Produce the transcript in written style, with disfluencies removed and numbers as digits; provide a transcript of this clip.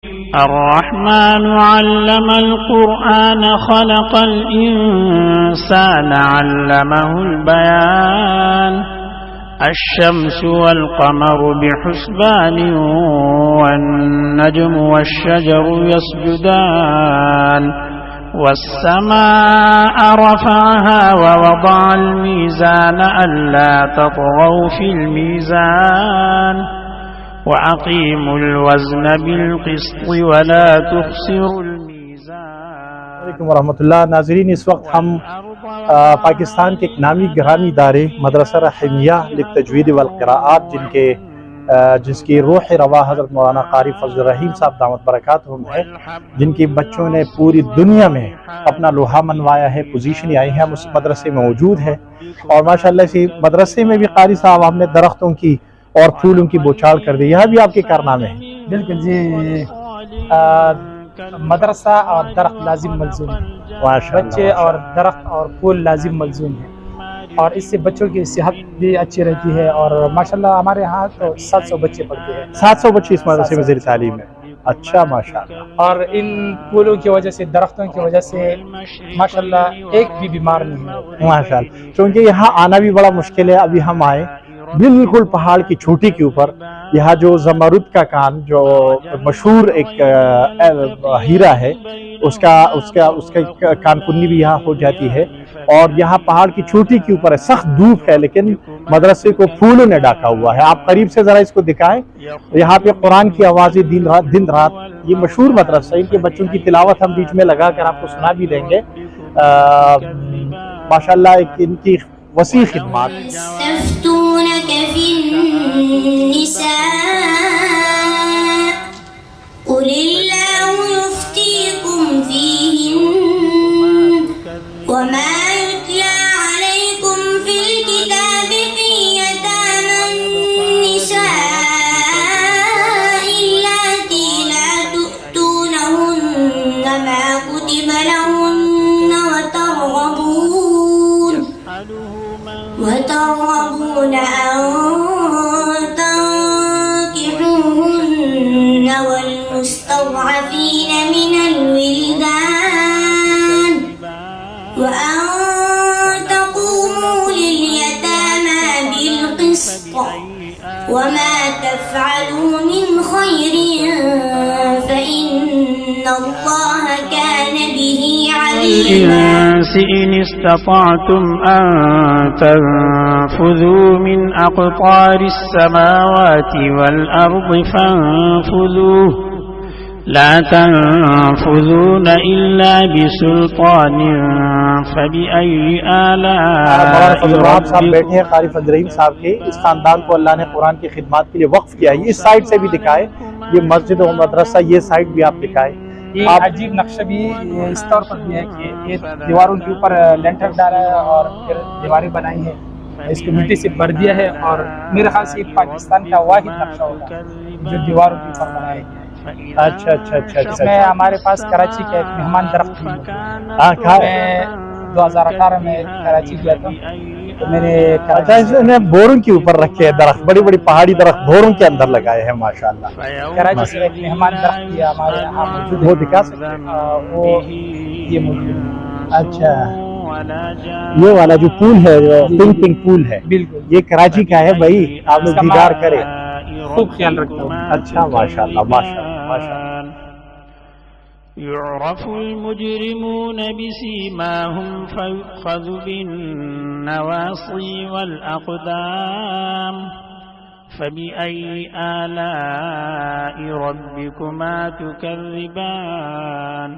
الرحمن علم القرآن خلق الإنسان علمه البيان الشمس والقمر بحسبان والنجم والشجر يسجدان والسماء رفعها ووضع الميزان ألا تطغوا في الميزان وأقيموا الوزن بالقسط ولا تخسروا الميزان. علیکم ورحمۃ اللہ. ناظرین، اس وقت ہم پاکستان کے ایک نامی گرامی ادارے مدرسہ رحیمیہ للتجوید والقراءات جس کی روح رواں حضرت مولانا قاری فضل الرحیم صاحب دامت برکاتہم ہے، جن کی بچوں نے پوری دنیا میں اپنا لوہا منوایا ہے، پوزیشن آئی ہے، ہم اس مدرسے میں موجود ہے. اور ماشاءاللہ اسی مدرسے میں بھی قاری صاحب ہم نے درختوں کی اور پھولوں کی بوچھاڑ کر دی. یہاں بھی آپ کے کارنامے ہیں؟ بالکل جی، مدرسہ اور درخت لازم ملزوم ہے. بچے اور درخت اور پھول لازم ملزوم ہے، اور اس سے بچوں کی صحت بھی اچھی رہتی ہے. اور ماشاءاللہ ہمارے ہاں تو 700 بچے پڑھتے ہیں. 700 بچے اس مدرسے میں زیر تعلیم ہے. اچھا، ماشاءاللہ. اور ان پھولوں کی وجہ سے، درختوں کی وجہ سے ماشاءاللہ ایک بھی بیمار نہیں ہے. ماشاءاللہ. چونکہ یہاں آنا بھی بڑا مشکل ہے. ابھی ہم آئے بالکل پہاڑ کی چوٹی کے اوپر. یہاں جو زمرد کا کان، جو مشہور ایک ہیرا ہے، اس کا کان کنی بھی یہاں ہو جاتی ہے. اور یہاں پہاڑ کی چوٹی کے اوپر ہے، سخت دھوپ ہے، لیکن مدرسے کو پھولوں نے ڈھکا ہوا ہے. آپ قریب سے ذرا اس کو دکھائیں. یہاں پہ قرآن کی آوازیں دن رات. یہ مشہور مدرسہ ہے. ان کے بچوں کی تلاوت ہم بیچ میں لگا کر آپ کو سنا بھی دیں گے. ماشاءاللہ ان کی وسیع خدمات. يستفتونك في النساء قل الله يفتيكم فيهن وما يتلى عليكم في الكتاب في يتامى النساء اللاتي لا تؤتونهن ما كتب لهن وترغبون أن تنكحوهن والمستضعفين من الولدان وأن تقوموا لليتامى بالقسط وما تفعلوا من خير فإن الله كان به عليما. إن استطعتم أن تنفذوا من أقطار السماوات والأرض فانفذوا لا تنفذون إلا بسلطان فبأي آلاء صاحب بیٹھے ہیں قاری فضل الرحیم صاحب کے. اس خاندان کو اللہ نے قرآن کی خدمات کے لیے وقف کیا ہے. اس سائڈ سے بھی دکھائے، یہ مسجد و مدرسہ، یہ سائڈ بھی آپ دکھائے. یہ عجیب نقشہ بھی اس طور پر بھی ہے کہ یہ دیواروں کے اوپر لینٹر ڈالا ہے اور پھر دیواریں بنائی ہیں، اس کو مٹی سے بھر دیا ہے. اور میرے خیال سے پاکستان کا واحد نقشہ ہوگا جو دیواروں کے اوپر بنایا گیا ہے. اچھا اچھا اچھا. اس میں ہمارے پاس کراچی کا ایک مہمان درخت بھی موجود ہے. میں 2018 میں کراچی گیا تھا تو میرے بوروں کے اوپر رکھے ہیں درخت، بڑی بڑی پہاڑی درخت بوروں کے اندر لگائے ہیں. ماشاءاللہ. کراچی سے ایک مہمان درخت بھی ہمارے یہاں موجود ہے. وہ دکھا سکتے ہیں؟ وہ یہ موجود ہے. اچھا، یہ والا جو پول ہے، جو پنک پول ہے، بالکل یہ کراچی کا ہے. بھائی آپ لوگ دیدار کریں، خوب خیال رکھتا ہوں. اچھا، ماشاءاللہ ماشاءاللہ ماشاءاللہ. يعرف المجرمون بسيماهم فيؤخذ بالنواصي والأقدام فبأي آلاء ربكما تكذبان.